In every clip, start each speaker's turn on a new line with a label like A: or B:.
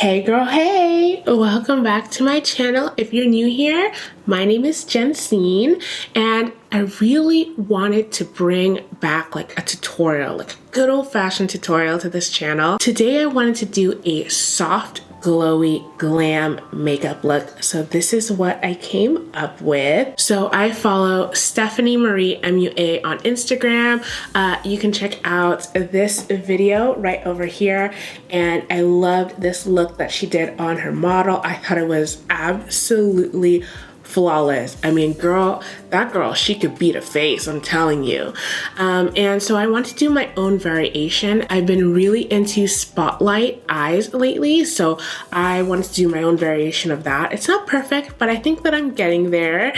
A: Hey girl, hey! Welcome back to my channel. If you're new here, my name is Jensine, and I really wanted to bring back like a tutorial, like a good old-fashioned tutorial to this channel. Today I wanted to do a soft, glowy glam makeup look. So this is what I came up with. So I follow Stephanie Marie MUA on Instagram. You can check out this video right over here. And I loved this look that she did on her model. I thought it was absolutely flawless. I mean, that girl, she could beat a face, I'm telling you. And so I want to do my own variation. I've been really into spotlight eyes lately, so I wanted to do my own variation of that. It's not perfect, but I think that I'm getting there.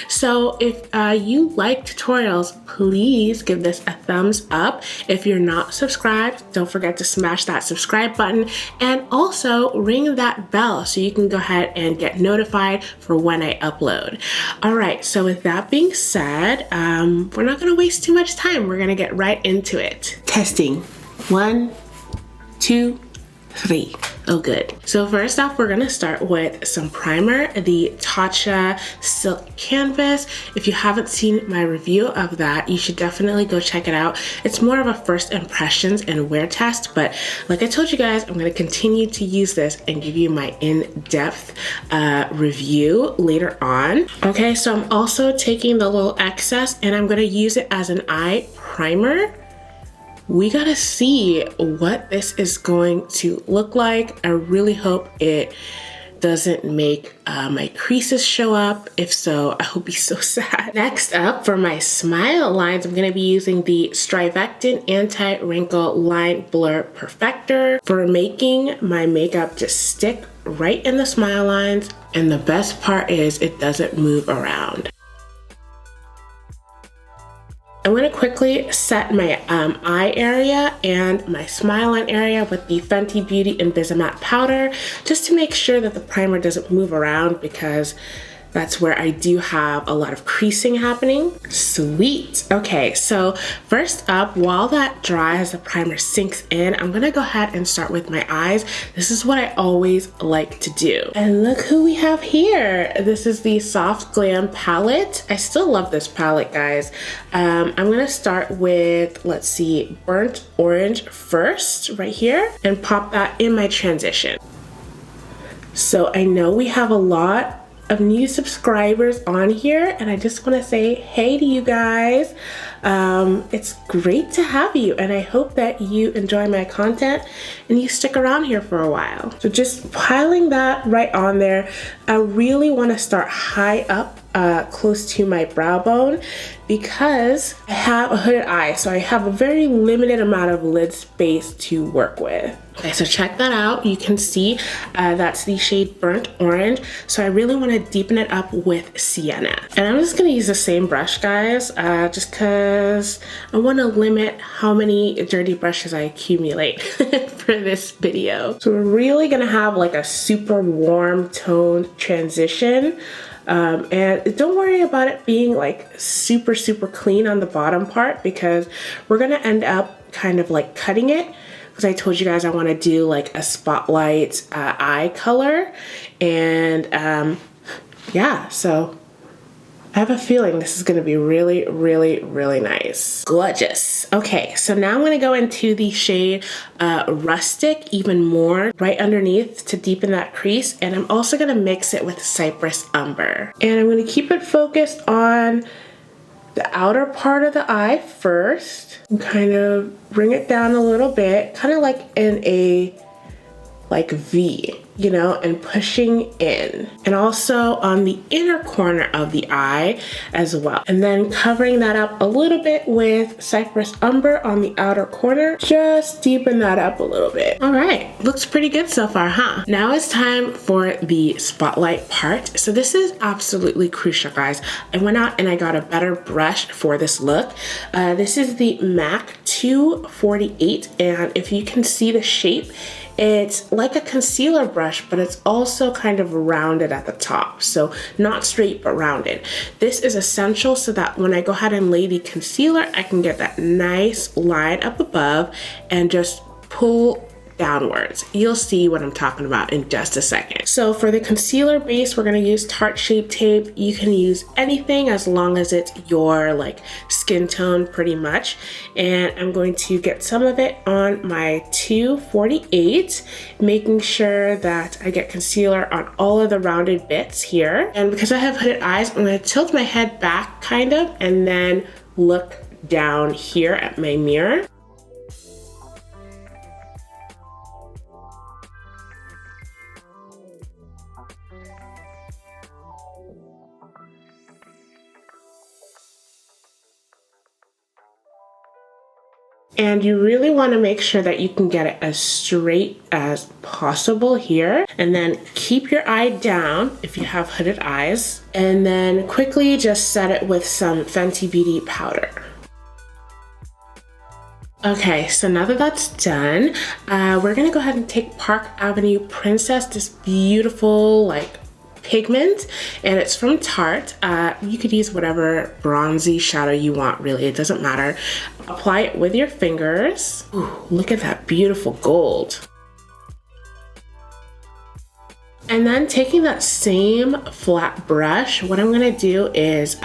A: So if you like tutorials, please give this a thumbs up. If you're not subscribed, don't forget to smash that subscribe button and also ring that bell so you can go ahead and get notified for when I upload. All right, so with that being said, we're not gonna waste too much time. We're gonna get right into it. Testing. 1, 2, 3. Oh, good. So first off, we're gonna start with some primer, the Tatcha Silk Canvas. If you haven't seen my review of that, you should definitely go check it out. It's more of a first impressions and wear test, but like I told you guys, I'm gonna continue to use this and give you my in-depth review later on. Okay, so I'm also taking the little excess and I'm gonna use it as an eye primer. We gotta see what this is going to look like. I really hope it doesn't make my creases show up. If so, I hope he's so sad. Next up, for my smile lines, I'm gonna be using the Strivectin Anti-Wrinkle Line Blur Perfector for making my makeup just stick right in the smile lines. And the best part is it doesn't move around. I'm gonna quickly set my eye area and my smile line area with the Fenty Beauty Invisimatte powder, just to make sure that the primer doesn't move around, because that's where I do have a lot of creasing happening. Sweet. Okay, so first up, while that dries, as the primer sinks in, I'm gonna go ahead and start with my eyes. This is what I always like to do. And look who we have here. This is the Soft Glam palette. I still love this palette, guys. I'm gonna start with, let's see, Burnt Orange first, right here, and pop that in my transition. So I know we have a lot of new subscribers on here, and I just want to say hey to you guys. It's great to have you, and I hope that you enjoy my content and you stick around here for a while. So just piling that right on there. I really want to start high up close to my brow bone, because I have a hooded eye, so I have a very limited amount of lid space to work with. Okay, so check that out. You can see that's the shade Burnt Orange. So I really want to deepen it up with Sienna. And I'm just going to use the same brush, guys, just because I want to limit how many dirty brushes I accumulate for this video. So we're really going to have like a super warm toned transition. And don't worry about it being like super clean on the bottom part, because we're gonna end up kind of like cutting it, because I told you guys I want to do like a spotlight eye color. And yeah, so I have a feeling this is going to be really nice. Gorgeous. Okay, so now I'm going to go into the shade Rustic even more right underneath to deepen that crease. And I'm also going to mix it with Cypress Umber. And I'm going to keep it focused on the outer part of the eye first. And kind of bring it down a little bit, kind of like in a V, you know, and pushing in. And also on the inner corner of the eye as well. And then covering that up a little bit with Cypress Umber on the outer corner. Just deepen that up a little bit. All right, looks pretty good so far, huh? Now it's time for the spotlight part. So this is absolutely crucial, guys. I went out and I got a better brush for this look. This is the MAC 248, and if you can see the shape, it's like a concealer brush, but it's also kind of rounded at the top. So not straight, but rounded. This is essential so that when I go ahead and lay the concealer, I can get that nice line up above and just pull downwards. You'll see what I'm talking about in just a second. So for the concealer base, we're gonna use Tarte Shape Tape. You can use anything as long as it's your like skin tone pretty much. And I'm going to get some of it on my 248, making sure that I get concealer on all of the rounded bits here. And because I have hooded eyes, I'm gonna tilt my head back kind of, and then look down here at my mirror. And you really want to make sure that you can get it as straight as possible here. And then keep your eye down if you have hooded eyes. And then quickly just set it with some Fenty Beauty powder. Okay, so now that that's done, we're gonna go ahead and take Park Avenue Princess, this beautiful like pigment, and it's from Tarte. You could use whatever bronzy shadow you want, really, it doesn't matter. Apply it with your fingers. Ooh, look at that beautiful gold. And then taking that same flat brush, what I'm gonna do is,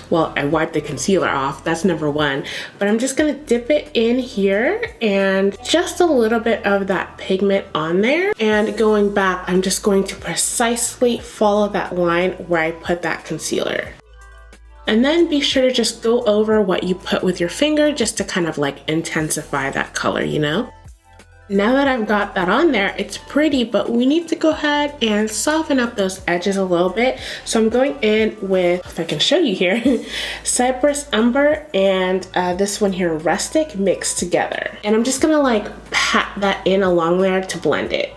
A: well, I wiped the concealer off, that's number one, but I'm just gonna dip it in here and just a little bit of that pigment on there. And going back, I'm just going to precisely follow that line where I put that concealer. And then be sure to just go over what you put with your finger just to kind of like intensify that color, you know? Now that I've got that on there, it's pretty, but we need to go ahead and soften up those edges a little bit. So I'm going in with, if I can show you here, Cypress Umber and this one here, Rustic, mixed together. And I'm just gonna like pat that in along there to blend it.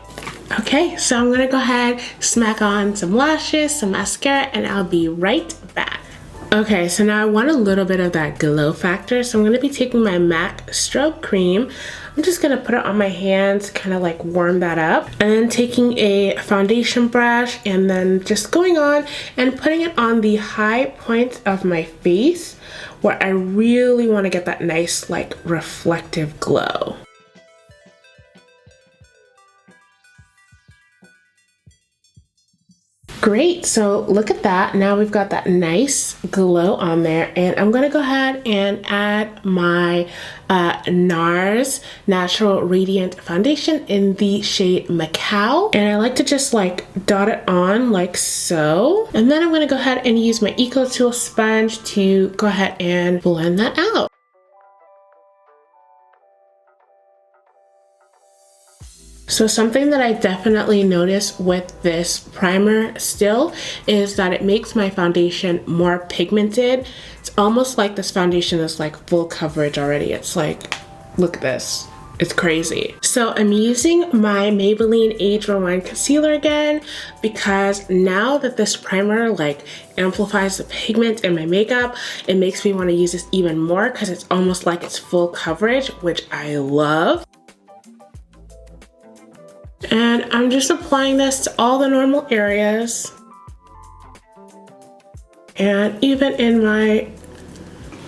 A: Okay, so I'm gonna go ahead, smack on some lashes, some mascara, and I'll be right back. Okay, so now I want a little bit of that glow factor, so I'm going to be taking my MAC Strobe Cream. I'm just going to put it on my hands, kind of like warm that up, and then taking a foundation brush and then just going on and putting it on the high point of my face where I really want to get that nice like reflective glow. Great, so look at that. Now we've got that nice glow on there, and I'm gonna go ahead and add my Nars Natural Radiant Foundation in the shade Macao. And I like to just like dot it on like so. And then I'm gonna go ahead and use my Eco Tool sponge to go ahead and blend that out. So something that I definitely notice with this primer still is that it makes my foundation more pigmented. It's almost like this foundation is like full coverage already. It's like, look at this. It's crazy. So I'm using my Maybelline Age Rewind Concealer again because now that this primer like amplifies the pigment in my makeup, it makes me want to use this even more because it's almost like it's full coverage, which I love. And I'm just applying this to all the normal areas and even in my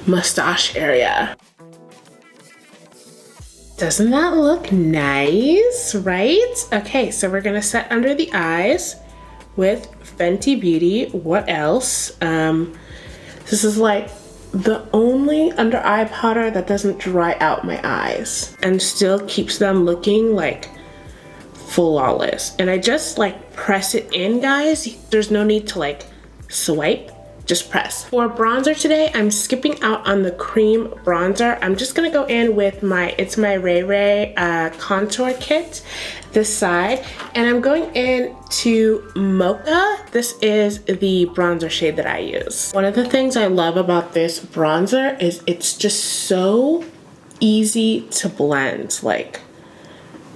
A: mustache area. Doesn't that look nice, right? Okay, so we're gonna set under the eyes with Fenty Beauty. What else? This is like the only under eye powder that doesn't dry out my eyes and still keeps them looking like flawless. And I just like press it in, guys. There's no need to like swipe, just press. For bronzer today, I'm skipping out on the cream bronzer. I'm just gonna go in with my ItsMyRayeRaye contour kit this side, and I'm going in to Mocha. This is the bronzer shade that I use. One of the things I love about this bronzer is it's just so easy to blend. Like,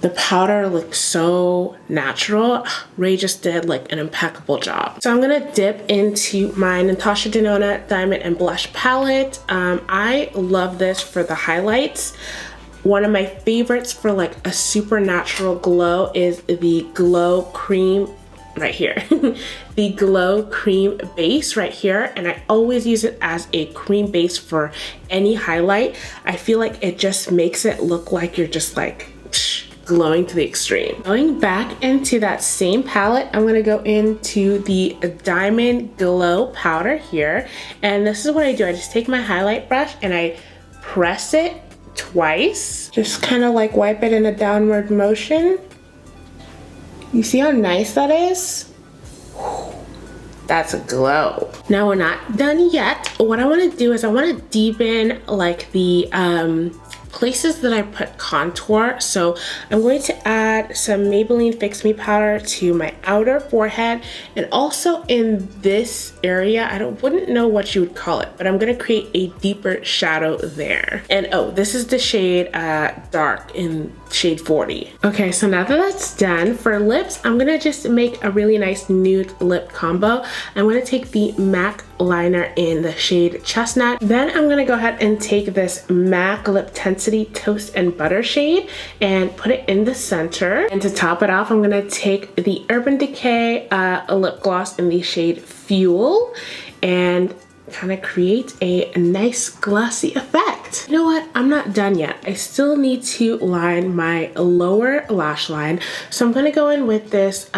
A: the powder looks so natural. Ray just did like an impeccable job. So I'm gonna dip into my Natasha Denona Diamond and Blush palette. I love this for the highlights. One of my favorites for like a super natural glow is the Glow Cream right here. The Glow Cream base right here, and I always use it as a cream base for any highlight. I feel like it just makes it look like you're just like glowing to the extreme. Going back into that same palette, I'm gonna go into the Diamond Glow powder here. And this is what I do. I just take my highlight brush and I press it twice. Just kind of like wipe it in a downward motion. You see how nice that is? That's a glow. Now we're not done yet. What I want to do is I want to deepen like the places that I put contour. So I'm going to add some Maybelline Fix Me powder to my outer forehead and also in this area. I wouldn't know what you would call it, but I'm going to create a deeper shadow there. And oh, this is the shade dark in shade 40. Okay, so now that that's done, for lips, I'm gonna just make a really nice nude lip combo. I'm gonna take the MAC liner in the shade Chestnut. Then I'm gonna go ahead and take this MAC Lip Tensity Toast and Butter shade and put it in the center. And to top it off, I'm gonna take the Urban Decay lip gloss in the shade Fuel and kind of create a nice glossy effect. You know what? I'm not done yet. I still need to line my lower lash line. So I'm gonna go in with this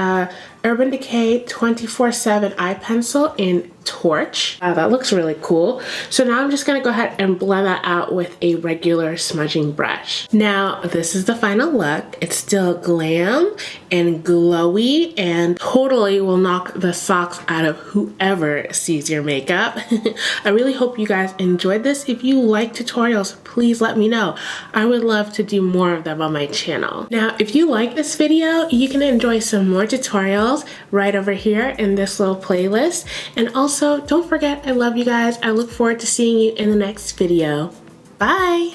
A: Urban Decay 24/7 eye pencil in Torch. That looks really cool. So now I'm just gonna go ahead and blend that out with a regular smudging brush. Now this is the final look. It's still glam and glowy and totally will knock the socks out of whoever sees your makeup. I really hope you guys enjoyed this. If you like tutorials, please let me know. I would love to do more of them on my channel. Now, if you like this video, you can enjoy some more tutorials right over here in this little playlist. And also, don't forget, I love you guys. I look forward to seeing you in the next video. Bye!